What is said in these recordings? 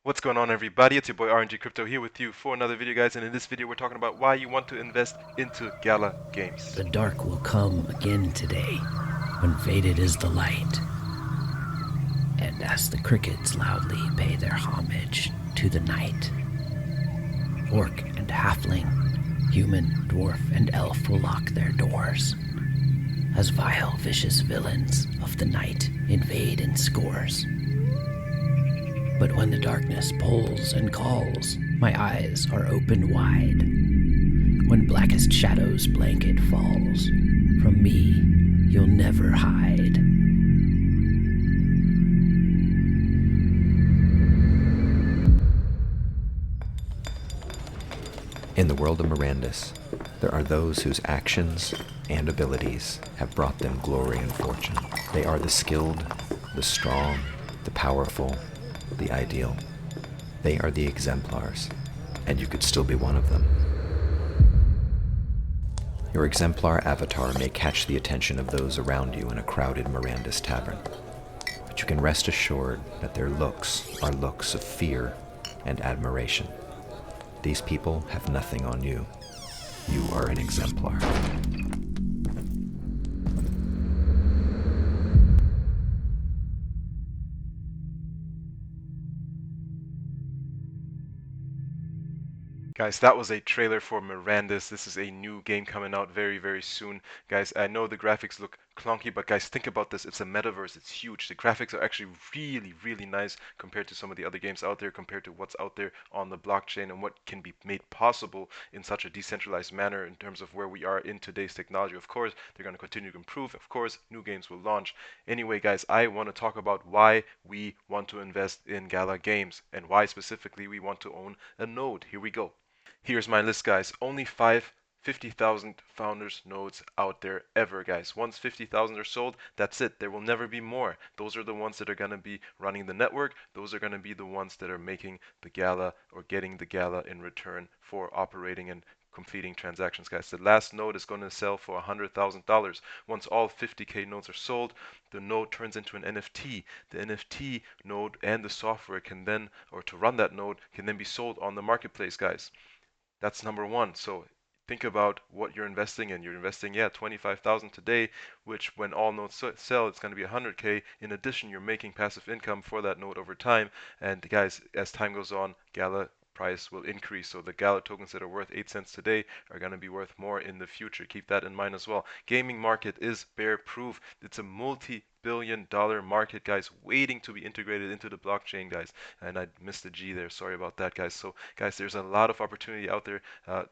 What's going on, everybody? It's your boy RNG Crypto here with you for another video, guys, and in this video we're talking about why you want to invest into Gala games. The dark will come again today, when faded is the light. And as the crickets loudly pay their homage to the night, orc and halfling, human, dwarf, and elf will lock their doors, as vile, vicious villains of the night invade in scores. But when the darkness pulls and calls, my eyes are open wide. When blackest shadows blanket falls, from me you'll never hide. In the world of Mirandus, there are those whose actions and abilities have brought them glory and fortune. They are the skilled, the strong, the powerful, the ideal. They are the exemplars, and you could still be one of them. Your exemplar avatar may catch the attention of those around you in a crowded Mirandus tavern, but you can rest assured that their looks are looks of fear and admiration. These people have nothing on you. You are an exemplar. Guys, that was a trailer for Mirandus. This is a new game coming out very, very soon. Guys, I know the graphics look clunky, but guys, think about this. It's a metaverse. It's huge. The graphics are actually really, really nice compared to some of the other games out there, compared to what's out there on the blockchain and what can be made possible in such a decentralized manner in terms of where we are in today's technology. Of course, they're going to continue to improve. Of course, new games will launch. Anyway, guys, I want to talk about why we want to invest in Gala games and why specifically we want to own a node. Here we go. Here's my list, guys. Only 50,000 founders nodes out there ever, guys. Once 50,000 are sold, that's it. There will never be more. Those are the ones that are going to be running the network. Those are going to be the ones that are making the Gala or getting the Gala in return for operating and completing transactions, guys. The last node is going to sell for $100,000. Once all 50K nodes are sold, the node turns into an NFT. The NFT node and the software can then, or to run that node, can then be sold on the marketplace, guys. That's number one. So think about what you're investing in. You're investing, yeah, 25,000 today, which when all nodes sell, it's going to be 100K. In addition, you're making passive income for that node over time. And guys, as time goes on, Gala price will increase. So the Gala tokens that are worth 8 cents today are going to be worth more in the future. Keep that in mind as well. Gaming market is bear proof. It's a multi-billion-dollar market, guys, waiting to be integrated into the blockchain, guys. And I missed the G there. Sorry about that, guys. So, guys, there's a lot of opportunity out there.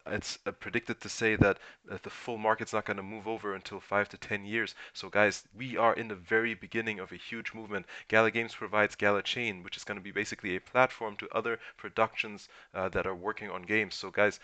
It's predicted to say that the full market's not going to move over until 5 to 10 years. So, guys, we are in the very beginning of a huge movement. Gala Games provides Gala Chain, which is going to be basically a platform to other productions that are working on games. So, guys,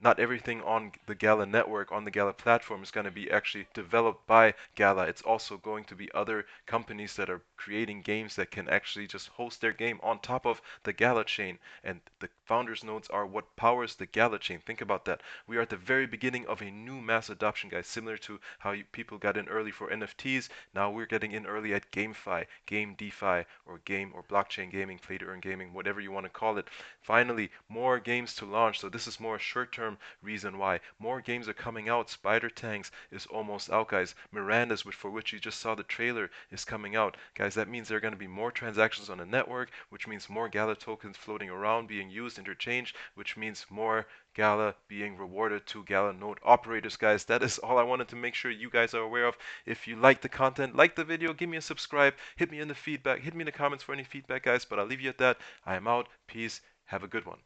not everything on the Gala network, on the Gala platform, is going to be actually developed by Gala. It's also going to be other companies that are creating games that can actually just host their game on top of the Gala chain. And the founders nodes are what powers the Gala chain. Think about that. We are at the very beginning of a new mass adoption, guys, similar to how people got in early for NFTs. Now we're getting in early at GameFi, Game DeFi, or game or blockchain gaming, play to earn gaming, whatever you want to call it. Finally, more games to launch. So this is more short-term reason why. More games are coming out. Spider Tanks is almost out, guys. Miranda's, for which you just saw the trailer, is coming out. Guys, that means there are going to be more transactions on the network, which means more Gala tokens floating around, being used, interchanged, which means more Gala being rewarded to Gala node operators, guys. That is all I wanted to make sure you guys are aware of. If you like the content, like the video, give me a subscribe, hit me in the feedback, hit me in the comments for any feedback, guys. But I'll leave you at that. I am out. Peace. Have a good one.